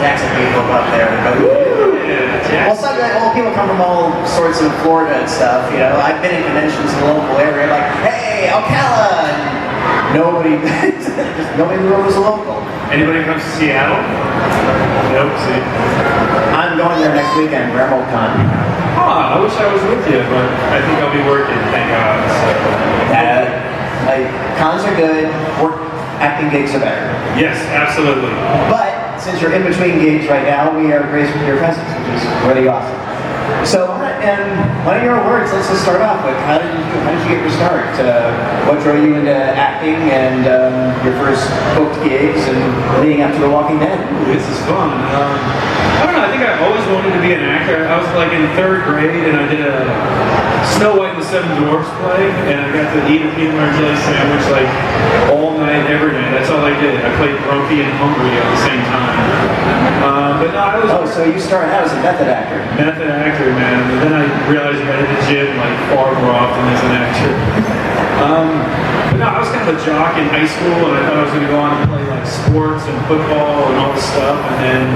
Jackson people up there. But, well, some people come from all sorts of Florida and stuff. You know, I've been in conventions in the local area, like, hey, Ocala, and nobody knew it was a local. Anybody comes to Seattle? Nope. See. I'm going there next weekend, RemoCon. Oh, I wish I was with you, but I think I'll be working. Thank God. So. Like, cons are good. Acting gigs are better. Yes, absolutely. But since you're in between gigs right now, we are graced with your presence, which is really awesome. So, and one of your words, let's just start off with, how did you get your start? What drove you into acting and your first booked gigs and leading up to The Walking Dead? This is fun. I don't know, I think I always wanted to be an actor. I was like in 3rd grade and I did a Snow White and the Seven Dwarfs play, and I got to eat a peanut butter jelly sandwich like all night, every night. That's all I did. I played grumpy and hungry at the same time. But no, I was... Oh, so you started out as a method actor. Method actor, man. And then I realized you got to hit the gym like far more often as an actor. But no, I was kind of a jock in high school, and I thought I was going to go on and play like sports and football and all this stuff. And then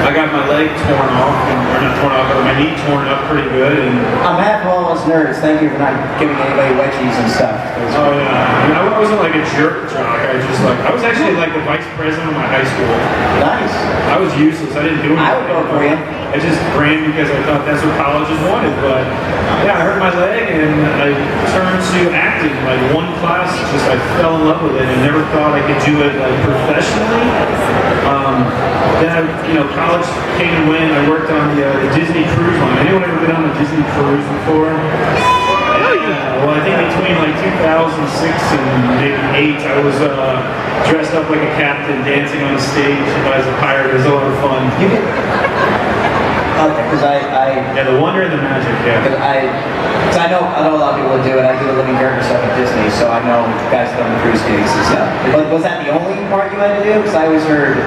I got my leg torn off, or not torn off, but my knee torn up pretty good. And I'm mad for all us nerds. Thank you for not giving anybody wedgies and stuff. Oh yeah, I mean, I wasn't like a jerk jock. I was actually like the vice president of my high school. Nice. I was useless. I didn't do anything. I would vote for you. I just ran because I thought that's what colleges wanted. But yeah, I hurt my leg and I turned to acting. Like one class, just I fell in love with it and never thought I could do it like professionally. Then college came and went. I worked on the Disney cruise line. Anyone ever been on a Disney cruise before? Yeah, well, I think between like 2006 and maybe 8, I was dressed up like a captain, dancing on the stage as a pirate. It was a lot of fun. You did? Okay, because yeah, the wonder and the magic, yeah. Because I know a lot of people that do it. I do the living character stuff at Disney, so I know guys that done the cruise gigs and stuff. But was that the only part you had to do? Because I always heard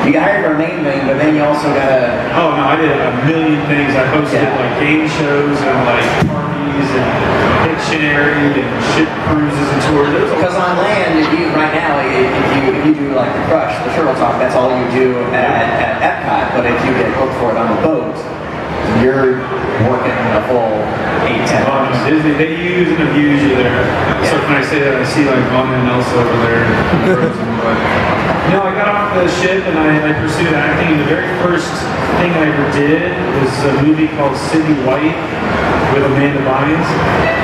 you got hired for a main thing, but then you also got to... Oh no, I did a million things. I hosted like game shows and like parties and Pictionary and ship cruises and tours. Because on land, right now, if you do like the Crush, the Turtle Talk, that's all you do at Epcot. But if you get booked for it on the boat, you're working a full 8-10 hours. Disney, they use and abuse you there. Yeah. So when I say that, I see like Vaughn and Elsa over there. But I got off the ship and I pursued acting. The very first thing I ever did was a movie called Sidney White with Amanda Bynes.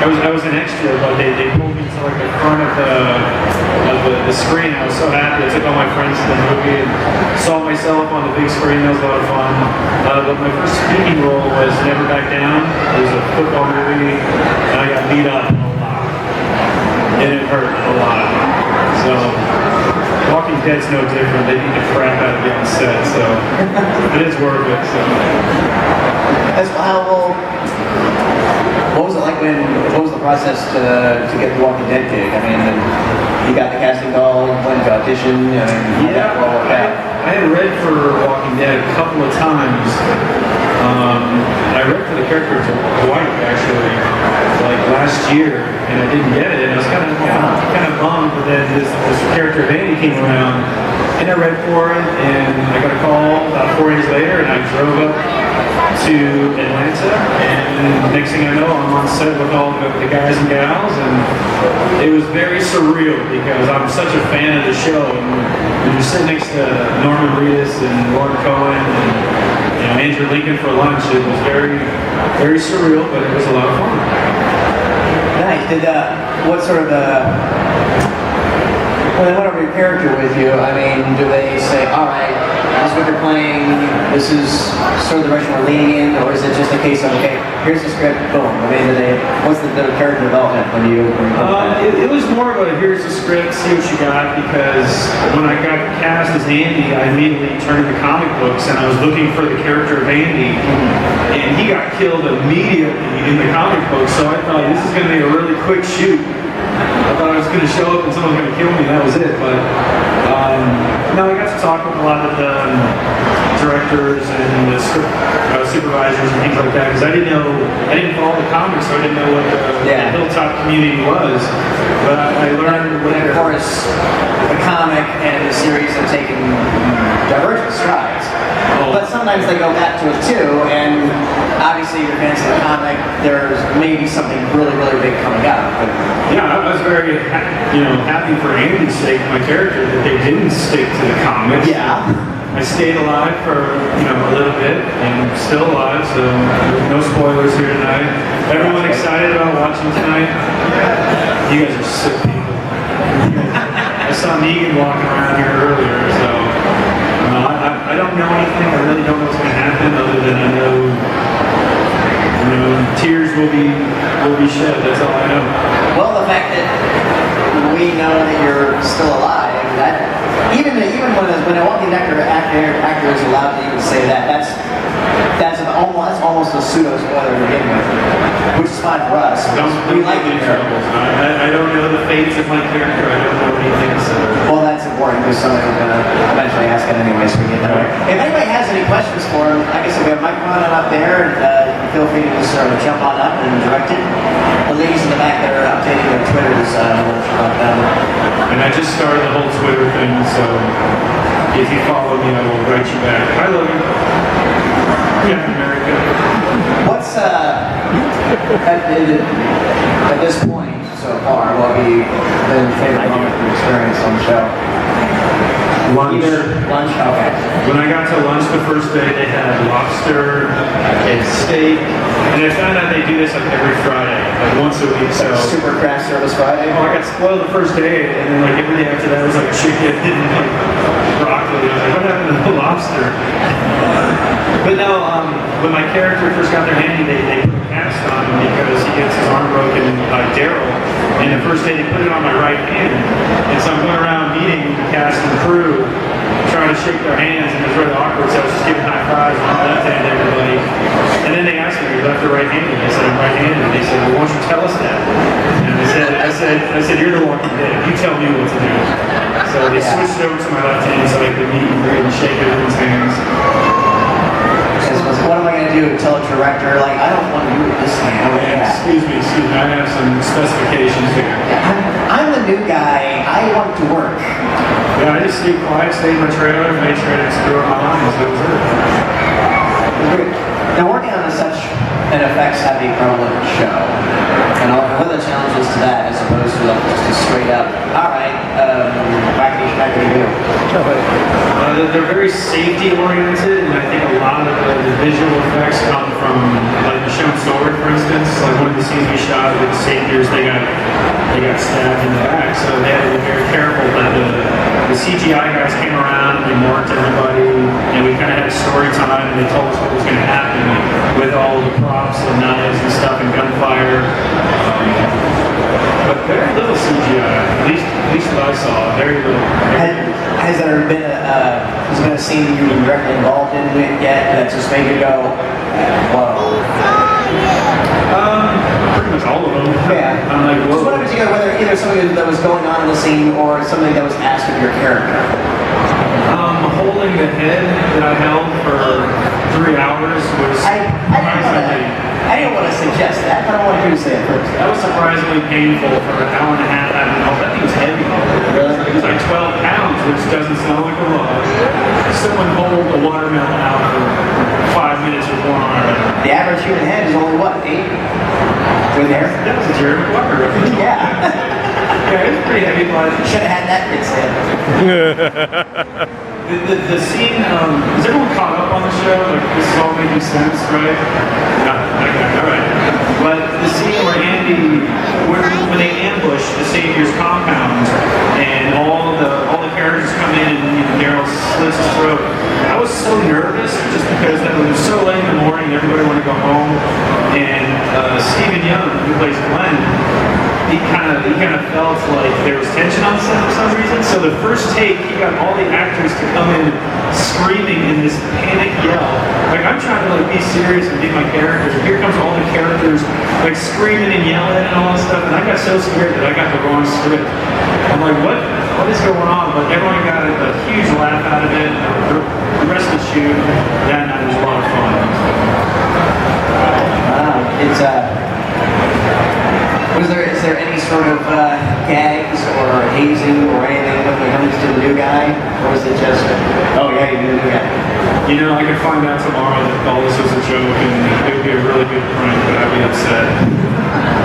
I was an extra, but they pulled me to like the front of the screen. I was so happy. I took all my friends to the movie and saw myself on the big screen. That was a lot of fun. But my first speaking role was Never Back Down. It was a football movie, and I got beat up a lot. And it hurt a lot. So Walking Dead's no different. They beat the crap out of me on set, so it is worth it. So. What was it like what was the process to get the Walking Dead gig? I mean, you got the casting call, went to audition, I had read for Walking Dead a couple of times. I read for the character of Dwight actually, like last year, and I didn't get it, and I was kind of bummed. But then this character of Andy came around, and I read for it, and I got a call about 4 days later, and I drove up to Atlanta, and next thing I know, I'm on set with all the guys and gals, and it was very surreal because I'm such a fan of the show. And when you're sitting next to Norman Reedus and Lauren Cohen and Andrew Lincoln for lunch, it was very, very surreal, but it was a lot of fun. Nice. What sort of when they went over your character with you, I mean, do they say, all right, this is what you're playing, this is sort of the direction we're leaning in, or is it just a case of, okay, here's the script, boom? I mean, what's the character development when you it was more of a, here's the script, see what you got, because when I got cast as Andy, I immediately turned to comic books, and I was looking for the character of Andy, and he got killed immediately in the comic book, so I thought, this is going to be a really quick shoot. I thought I was going to show up and someone was going to kill me, and that was it. But no, I got to talk with a lot of the directors and the script supervisors and things like that, because I didn't follow the comics, so I didn't know what the Hilltop community was. But I learned what. Of course, the comic and the series have taken divergent strides. sometimes they go back to it too, and obviously you're fans of the comic, there's maybe something really, really big coming up. But yeah, I was very, happy for Andy's sake, my character, that they didn't stick to the comics. yeah. I stayed alive for, a little bit, and still alive, so no spoilers here tonight. Everyone excited about watching tonight? You guys are sick people. I saw Negan walking around here earlier, so I don't know anything. I really don't know what's going to happen, other than I know, tears will be shed. That's all I know. Well, the fact that we know that you're still alive, that even when a walking actor is allowed to even say that, that's almost a pseudo spoiler to begin with, which is fine for us. We like the it. troubles. I don't know the fates of my character. I don't know anything. So. Well, that's important because somebody's going to eventually ask it anyway, so we get that. If anybody has any questions for him, like I said, we have a microphone up there, and feel free to just jump on up and direct it. The ladies in the back there are updating their Twitters about them. And I just started the whole Twitter thing, so if you follow me, I will write you back. I love you. Captain America. What's at this point so far, what have you been favorite moment you experienced on the show? Lunch. Lunch? Okay. When I got to lunch the first day, they had lobster and steak. And I found out they do this like every Friday, like once a week. So Super craft service Friday? I got spoiled the first day, and then like every day after that was like chicken and like broccoli. I was like, what happened to the lobster? But no, when my character first got their handy, they put a cast on him because he gets his arm broken by Daryl. And the first day they put it on my right hand. And so I'm going around meeting the cast and crew, trying to shake their hands, and it was really awkward, so I was just giving high fives on my left hand to everybody. And then they asked me, are you left or right handed? I said, I'm right handed. And they said, well, why don't you tell us that? And I said, you're the Walking Dead. You tell me what to do. So they switched over to my left hand so I could meet and greet and shake everyone's hands. What am I going to do? Tell a director, like, I don't want to do it this hand. Excuse me, I have some specifications here. I'm the new guy. I want to work. Yeah, I just stayed quiet, stayed in my trailer, made sure I didn't screw up my lines. That was it. Now, working on such an effects-heavy prevalent show, and what are the challenges to that as opposed to like just a straight up, all right, wackety do? They're very safety oriented, and I think a lot of the visual effects come from like the shown sword, for instance. Like one of the scenes we shot with the saviors, they got stabbed in the back, so they had to be very careful. But the CGI guys came around and they marked everybody, and we kind of had a story time, and they told us what was going to happen with all the props and knives and stuff and gunfire. But very little CGI, at least what I saw, very little. Has there been a scene that you were directly involved in yet that just made you go, whoa? Pretty much all of them. Yeah. I'm like, whoa. Just wanted to go whether either something that was going on in the scene or something that was asked of your character. Holding the head that I held for 3 hours was I didn't want to suggest that, but I wanted you to say it first. That was surprisingly painful for an hour and a half. I don't know, that thing was heavy. Really? It was like 12 pounds, which doesn't sound like a lot. Someone hold a watermelon out for 5 minutes with one arm. The average human head is only what, 8? With hair? That was a Jerry Walker. Yeah. Yeah, it was pretty heavy, but Should have had that kid said. The scene, is everyone caught up on the show? Like, this is all making sense, right? Okay, alright. But the scene where Andy, when they ambush the Savior's compound, and all the characters come in and Daryl slits his throat, I was so nervous just because it was so late in the morning, everybody wanted to go home, and Stephen Young, who plays Glenn, he kind of felt like there was tension on set for some reason. So the first take, he got all the actors to come in screaming in this panic yell. Like I'm trying to like be serious and be my character. Here comes all the characters like screaming and yelling and all this stuff. And I got so scared that I got the wrong script. I'm like, what is going on? But everyone got a huge laugh out of it. The rest of the shoot that night was a lot of fun. Is there any sort of gags or hazing or anything when it comes to the new guy? Or was it just, oh yeah, you do it again? You know, I could find out tomorrow that all this was a joke and it would be a really good prank, but I'd be upset.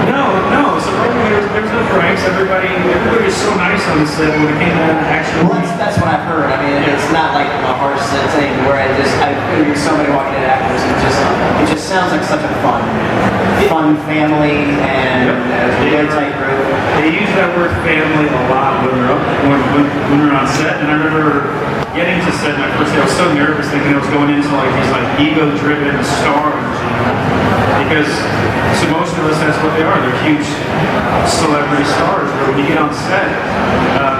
No, surprisingly, there's no pranks. Everybody was so nice on the set when it came to action. Well, that's what I've heard. I mean, it's not like a harsh thing where I hear somebody walking in afterwards and it just sounds like such a fun family and really tight group. They use that word family a lot when we're on set, and I remember getting to set my first day, I was so nervous thinking I was going into like these like ego-driven stars, you know? Because to most of us that's what they are. They're huge celebrity stars, but when you get on set,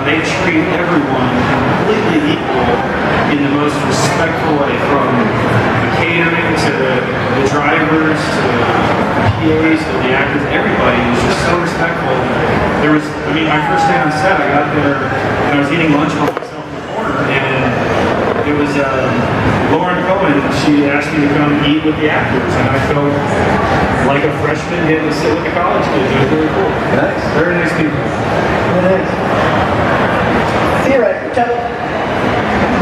they treat everyone completely equal in the most respectful way, from the catering to the drivers to the PAs to the actors. Everybody was just so respectful. My first day on set, I got there and I was eating lunch by myself in the corner, and it was Lauren Cohen. She asked me to come eat with the actors, and I felt like a freshman getting to sit with the college kids. It was really cool. Nice. Very nice people. Very nice. Theoretically,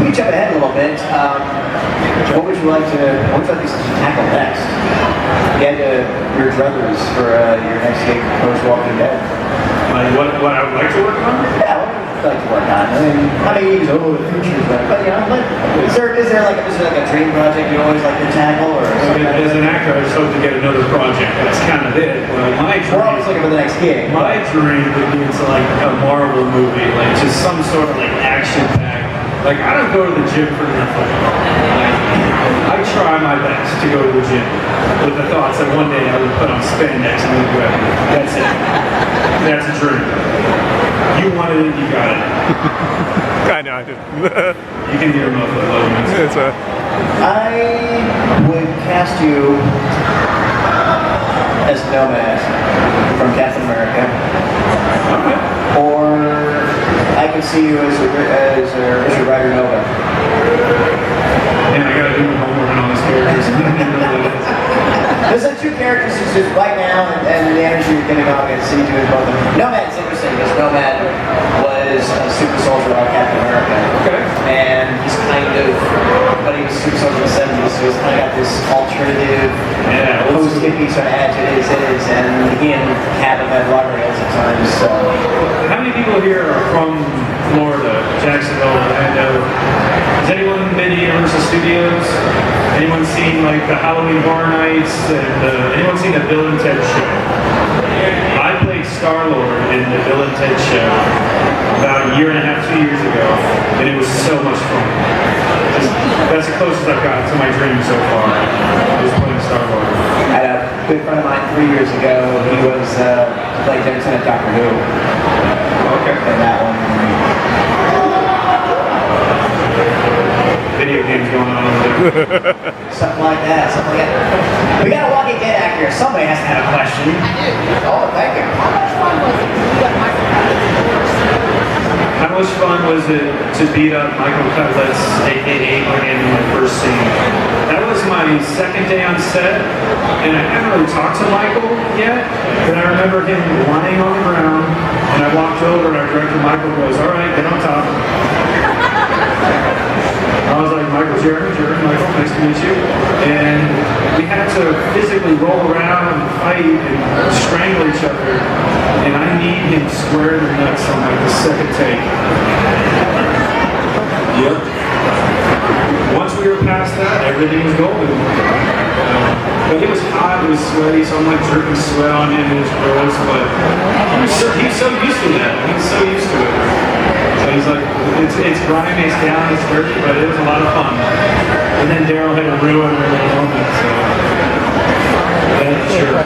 we jump ahead a little bit. What would you like to tackle next? Get your druthers for your next gig post Walking Dead. Like what I would like to work on? Yeah, what would you like to work on? I mean, the future's better, but you know, is there like a dream project you always like to tackle, or something? As an actor, I just hope to get another project. That's kind of it. Well, we're always looking for the next gig. My dream would be into like a Marvel movie, like just some sort of like action pack. Like I don't go to the gym for nothing. I try my best to go to the gym with the thoughts that one day I would put on spandex and look good. That's it. That's a dream. You wanted it, you got it. I know, I did. You can hear most of the elements. It's I would cast you as Nomad from Captain America. Okay. Or I could see you as Richard Rider Nova. Man, I gotta do my homework on all these characters. There's like two characters who's just right now, and the energy you're getting off, I can see you doing both of them. Nomad's interesting because Nomad was a super soldier like Captain America. Okay. And he's kind of, but he was a super soldier in the 70s, so he's kind of got this alternative, post-hippie sort of attitude and he and Cap have had rock rails at times, so. How many people here are from Florida, Jacksonville, Orlando? Has anyone been to Universal Studios? Anyone seen like the Halloween Horror Nights? And anyone seen the Bill and Ted show? I played Star-Lord in the Bill and Ted show about a year and a half, 2 years ago, and it was so much fun. That's the closest I've got to my dream so far. I was playing Star-Lord. I had a good friend of mine 3 years ago. He was played Lieutenant Doctor Who. Okay. And that one. Video games going on over there. Something like that. We got a Walking Dead actor. Somebody has to have a question. I do. Oh, thank you. How much fun was it? You got Michael How much fun was it to beat up Michael Cutlet's aka Morgan in my first scene? That was my second day on set, and I hadn't really talked to Michael yet, but I remember him lying on the ground, and I walked over and our director Michael goes, "All right, get on top." I was like, "Michael, Jeremy, Michael, nice to meet you." And we had to physically roll around and fight and strangle each other. And I need him square in the nuts on like the second take. Yep. Once we were past that, everything was golden. But it was hot, it was sweaty, so I'm like dripping sweat on him, it was gross, but he's so used to that. He's so used to it. So he's like, it's grimy, it's down, it's dirty, but it was a lot of fun. And then Daryl had to ruin every moment, so that's sure.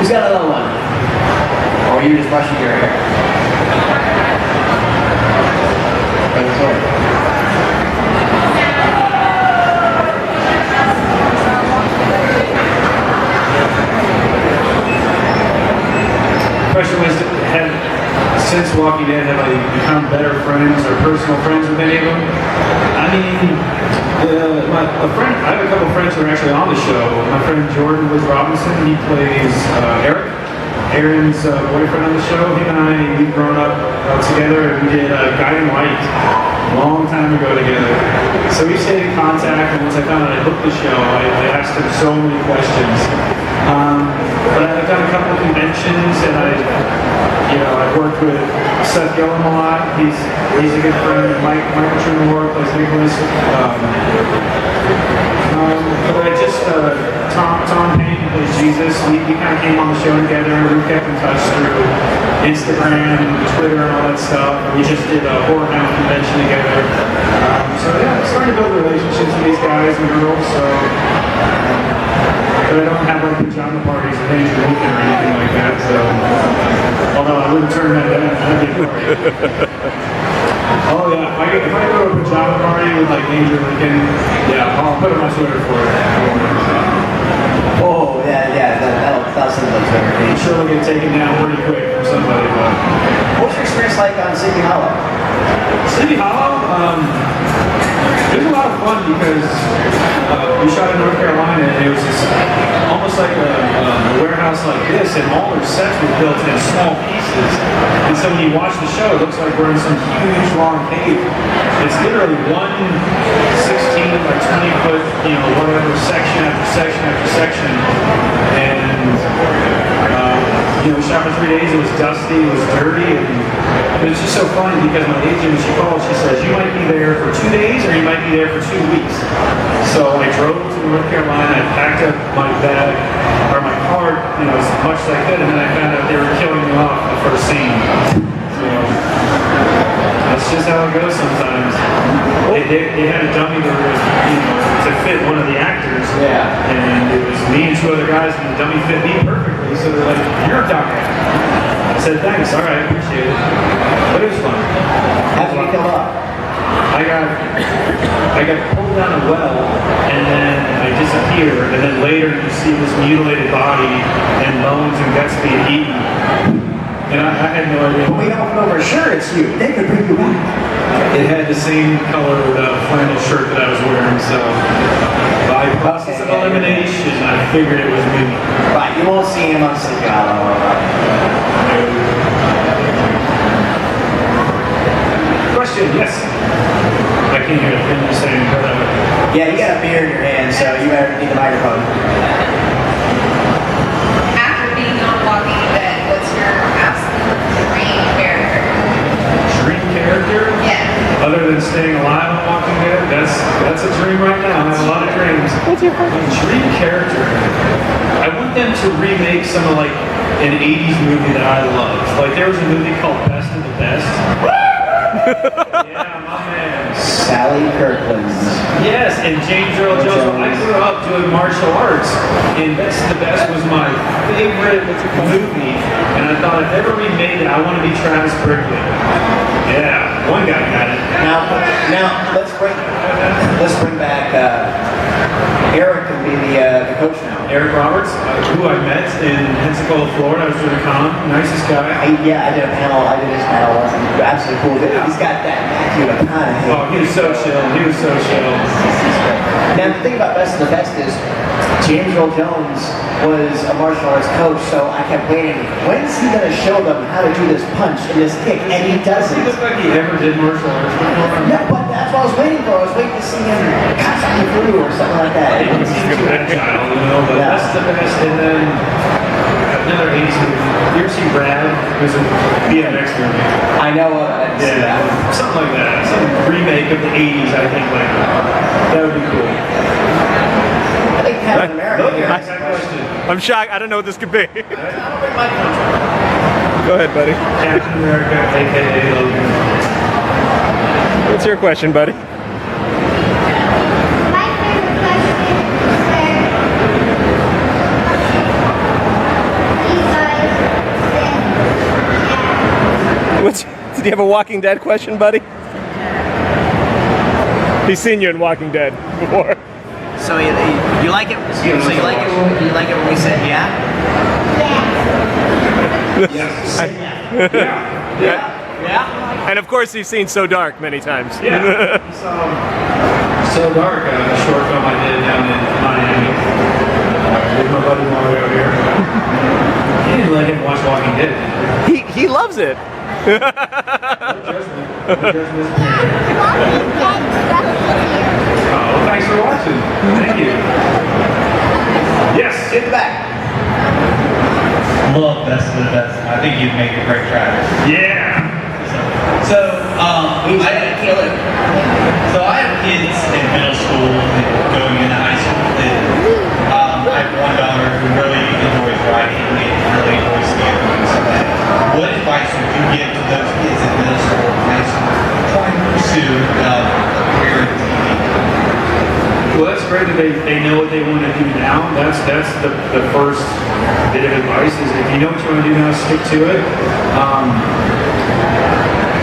Who's got another one? Or are you just brushing your hair? Question was, since Walking Dead, have I become better friends or personal friends with any of them? I mean, I have a couple friends who are actually on the show. My friend Jordan Woods Robinson, he plays Eric, Aaron's boyfriend on the show. Him and I, we've grown up together, and we did Guiding Light a long time ago together. So we stayed in contact, and once I found out I booked the show, I asked him so many questions. But I've done a couple of conventions, and I've worked with Seth Gillum a lot. He's a good friend. Michael Truman plays Nicholas. But I just Tom Payne plays Jesus. We kind of came on the show together, and we kept in touch through Instagram, Twitter, and all that stuff. And we just did a Horror Hound convention together. So yeah, I'm starting to build relationships with these guys and girls. So. But I don't have like pajama parties with Andrew Lincoln or anything like that, so although I wouldn't turn that down, that'd be great. Oh yeah, if I go to a pajama party with like Andrew Lincoln, yeah, I'll put it on my Twitter for it. Oh, yeah, that'll send those there. I'm sure it'll get taken down pretty quick from somebody, but... What's your experience like on Sleepy Hollow? Sleepy Hollow? It was a lot of fun because we shot in North Carolina, and it was just almost like a warehouse like this, and all their sets were built in small pieces. And so when you watch the show, it looks like we're in some huge long cave. It's literally one 16 by 20 foot, whatever, section after section after section. And we shot for 3 days. It was dusty, it was dirty, and it was just so funny because my agent, when she called, she says, you might be there for 2 days or you might be there for 2 weeks. So I drove to North Carolina, I packed up my bag, or my car, as much as I could, and then I found out they were killing me off the first scene. So that's just how it goes sometimes. They had a dummy to fit one of the actors. Yeah. And it was me and 2 other guys, and the dummy fit me perfectly. So they're like, you're a doctor. I said, thanks, all right, appreciate it. But it was fun. How did you come up? I got pulled down a well, and then I disappeared, and then later you see this mutilated body and bones and guts being eaten. And I had no idea. When we don't know for sure it's you, they could bring you back. It had the same colored flannel shirt that I was wearing, so by process of elimination, I figured it was me. Right, you won't see him on Sleepy Hollow. Question, yes. I can't hear the thing you're saying, but Yeah, you got a beer in your hand, so you better need the microphone. After being on Walking Dead, what's your absolute dream character? dream character? Yeah. Other than staying alive on Walking Dead, that's a dream right now. I have a lot of dreams. What's your first? Dream character. I want them to remake some of like an 80s movie that I love. Like there was a movie called Best of the Best. Yeah, my man. Sally Kirkland. Yes, and James Earl Jones. I grew up doing martial arts, and Best of the Best was my favorite movie. And I thought if ever remade it, I want to be Travis Brickley. Yeah, one guy got it. Now let's bring back Eric can be the coach now. Eric Roberts, who I met in Pensacola, Florida. I was doing a con. Nicest guy. I did a panel. I did his panel once. And absolutely cool. He's got that Matthew McConaughey. Oh, he was so chill. He was so chill. Now the thing about Best of the Best is James Earl Jones was a martial arts coach, so I kept waiting. When's he going to show them how to do this punch and this kick? And he doesn't. He looked like he ever did martial arts before. No, but that's what I was waiting for. I was waiting to see him cut something through or something like that. He's agile, but Yeah. That's the best. And then another 80s movie. You ever see Rad? It was a BMX movie. I know it. Yeah, something like that. Some remake of the 80s, I think. Like that would be cool. I think Captain America Look, here. next question. I'm shocked. I don't know what this could be. I'll bring my country. Go ahead, buddy. Captain America, aka Logan. What's your question, buddy? My favorite question is Did you have a Walking Dead question, buddy? He's seen you in Walking Dead before. So you like it? So you like it? You like it when we said yeah? Yes. Yeah. And of course, you've seen So Dark many times. Yeah. So Dark, a short film I did down in Miami. There's my buddy Mario here. You didn't let him watch Walking Dead. He loves it. No judgment. No judgment. Oh, well, thanks for watching. Thank you. Yes. Get back. Love Best of the Best. I think you'd make a great tracker. Yeah. So, He's gonna kill it. I have kids in middle school and going into high school. And, I have one daughter who really enjoys writing and really enjoys theater. So, what advice would you give to those kids in middle school and high school trying to pursue a career in TV? Well, that's great that they know what they want to do now. That's the first bit of advice is if you know what you want to do now, stick to it.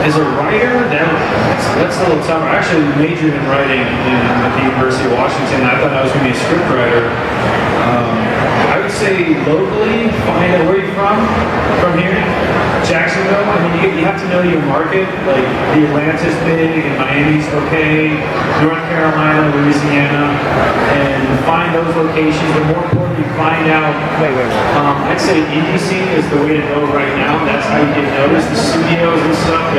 As a writer, that's a little tougher. I actually majored in writing at the University of Washington. I thought I was going to be a script writer. I would say locally, find out where you're from here, Jacksonville. I mean, you have to know your market. Like the Atlanta's big and Miami's okay, North Carolina, Louisiana, and find those locations. But more importantly, find out. I'd say indie scene is the way to go right now. That's how you get noticed. The studios and stuff,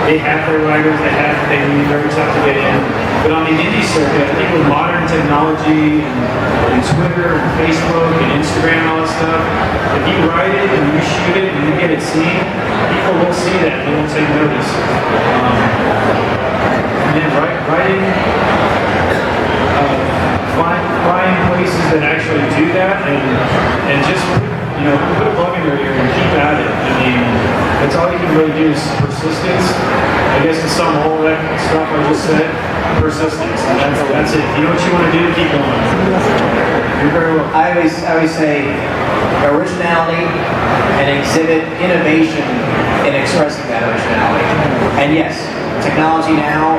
they have their writers. They need very tough to get in. But on the indie circuit, I think with modern technology and Twitter and Facebook and Instagram and all that stuff, if you write it and you shoot it and you get it seen, people will see that and they will take notice. And then writing, find places that actually do that and just put a bug in your ear and keep at it. I mean, that's all you can really do is persistence. I guess to sum all that stuff I just said, persistence. And that's it. You know what you want to do, keep going. You're very welcome. I always say originality and exhibit innovation in expressing that originality. And yes, technology now,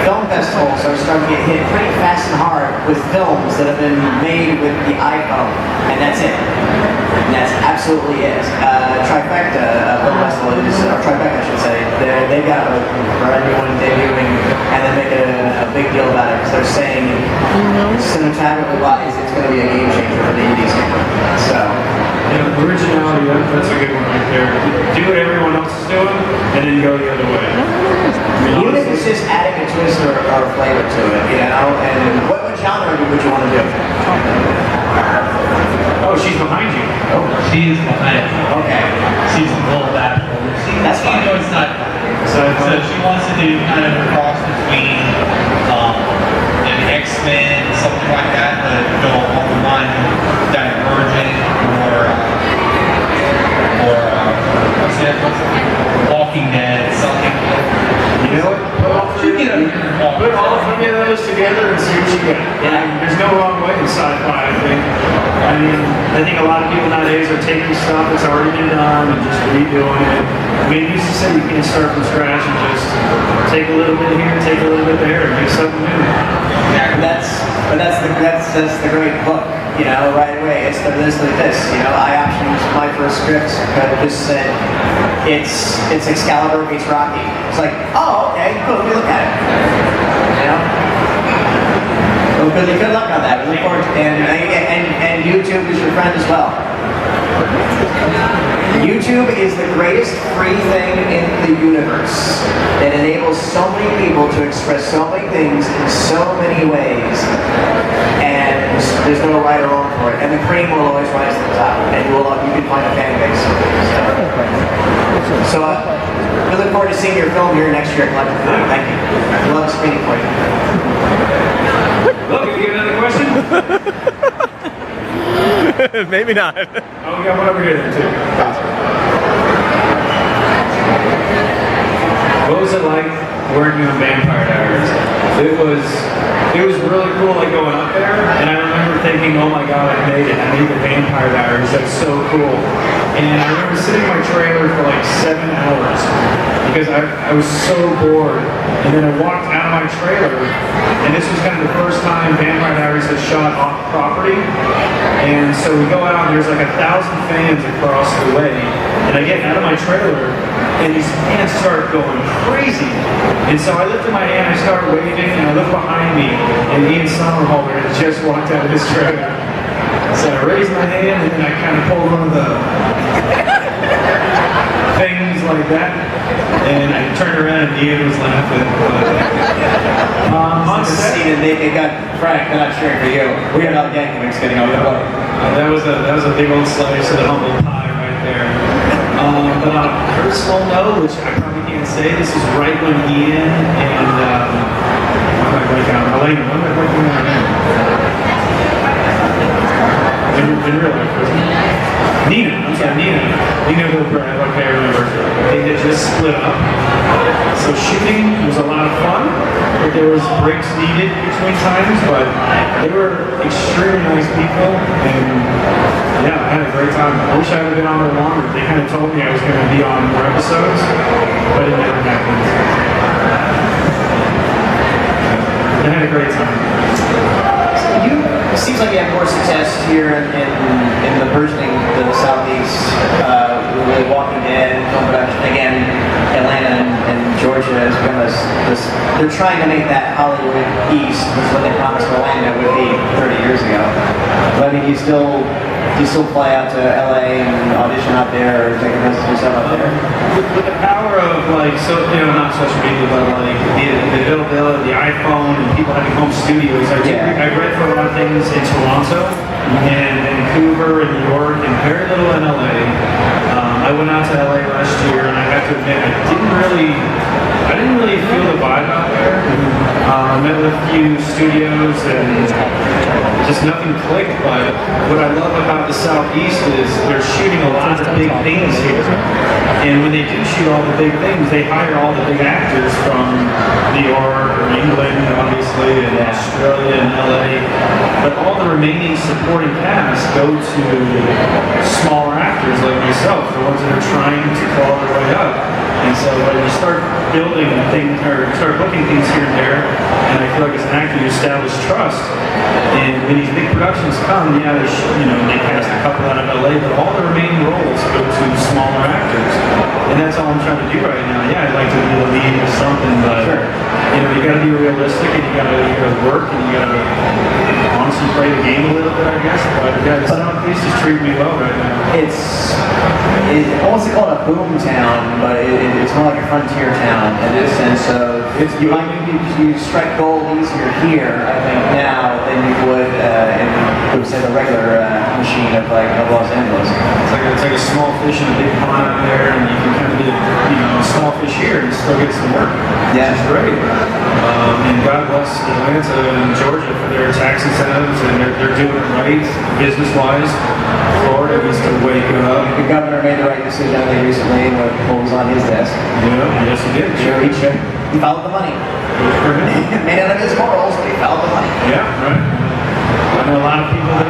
film festivals are starting to get hit pretty fast and hard with films that have been made with the iPhone, and that's it. And that's absolutely it. Trifecta Film Festival is, or Trifecta I should say, they've got a brand new one debuting, and they're making a big deal about it because they're saying cinematography wise, it's going to be a game changer for the indie scene. So. Yeah, originality, that's a good one right there. Do what everyone else is doing, and then go the other way. Even if it's just adding a twist or flavor to it, and what genre would you want to do? Oh, she's behind you. Oh, she is behind me. Okay. She's a little bad. That's fine. She enjoys sci-fi. So she wants to do kind of a cross between an X-Men, something like that, but go along the line of Divergent or what's it? Walking Dead, something. You know what? Put all three of those together and see what you get. Yeah. There's no wrong way in sci-fi, I think. I think a lot of people nowadays are taking stuff that's already been done and just redoing it. I mean, it used to say you can't start from scratch and just take a little bit here, take a little bit there, and do something new. That's the great book, right away. It's like this, I optioned my first script, but it just said, it's Excalibur meets Rocky. It's like, oh, okay, cool, let me look at it. Well, good luck on that. We look forward to it. And YouTube is your friend as well. YouTube is the greatest free thing in the universe. It enables so many people to express so many things in so many ways. And there's no right or wrong for it. And the cream will always rise to the top. And you can find a fan base. So we look forward to seeing your film here next year at Collective Film. Thank you. We'll have a screening for you. Look, you get another question? Maybe not. Oh, we got one over here then too. What was it like working on Vampire Diaries? It was really cool, like going up there, and I remember thinking, oh my god, I made it. I made the Vampire Diaries. That's so cool. And I remember sitting in my trailer for like 7 hours because I was so bored. And then I walked out of my trailer, and this was kind of the first time Vampire Diaries had shot off property. And so we go out, and there's like 1,000 fans across the way. And I get out of my trailer, and these fans start going crazy. And so I lifted my hand, I started waving, and I look behind me, and Ian Somerhalder had just walked out of his trailer. So I raised my hand and then I kind of pulled one of the things like that. And I turned around and Ian was laughing. On The set, scene, and it got Frank. They're not cheering for you. We are not Yankee Mix getting over the way. that was a big old slice of the humble pie right there. But on a personal note, which I probably can't say, this is right when Ian and what am I blanking on? Elena, what am I blanking on her name? In real life, wasn't it? Nina, I'm sorry, Nina Gilbride, okay, I remember. They had just split up. So shooting was a lot of fun, but there was breaks needed between times, but they were extremely nice people, and yeah, I had a great time. I wish I would have been on there longer. They kind of told me I was going to be on more episodes, but it never happened. I had a great time. It seems like you have more success here in the burgeoning the Southeast, really Walking Dead, film production. Again, Atlanta and Georgia has become this. They're trying to make that Hollywood East, which is what they promised Orlando would be 30 years ago. But I mean, do you still fly out to LA and audition out there, or take a visit yourself out there? With the power of not social media, but like the availability of the iPhone and people having home studios, I read for a lot of things in Toronto and Vancouver and New York and very little in LA. I went out to LA last year and I have to admit I didn't really feel the vibe out there. I met with a few studios and just nothing clicked, but what I love about the Southeast is they're shooting a lot of big things here. And when they do shoot all the big things, they hire all the big actors from New York or England, obviously, and Australia and LA. But all the remaining supporting cast go to smaller actors like myself, the ones that are trying to claw their way up. And so when you start building things or start booking things here and there, and I feel like as an actor you establish trust. And when these big productions come, they cast a couple out of LA, but all the remaining roles go to smaller actors. And that's all I'm trying to do right now. Yeah, I'd like to be the lead or something, but you got to be realistic and you got to work and you got to honestly play the game a little bit, I guess. But yeah, the Southeast is treating me well right now. I won't say call it a boom town, but it's more like a frontier town in this sense. So you strike gold easier here, I think, now than you would in say the regular machine of Los Angeles. It's like a small fish in a big pond out there, and you can kind of be a small fish here and still get some work. Yeah, which is great. And God bless Atlanta and Georgia for their tax incentives, and they're doing it right business-wise. Florida needs to wake up. The governor made the right decision, I think, recently with what was on his desk. Yeah, yes he did. He followed the money. Good for him. Made out of his morals, but he followed the money. Yeah, right. I know a lot of people that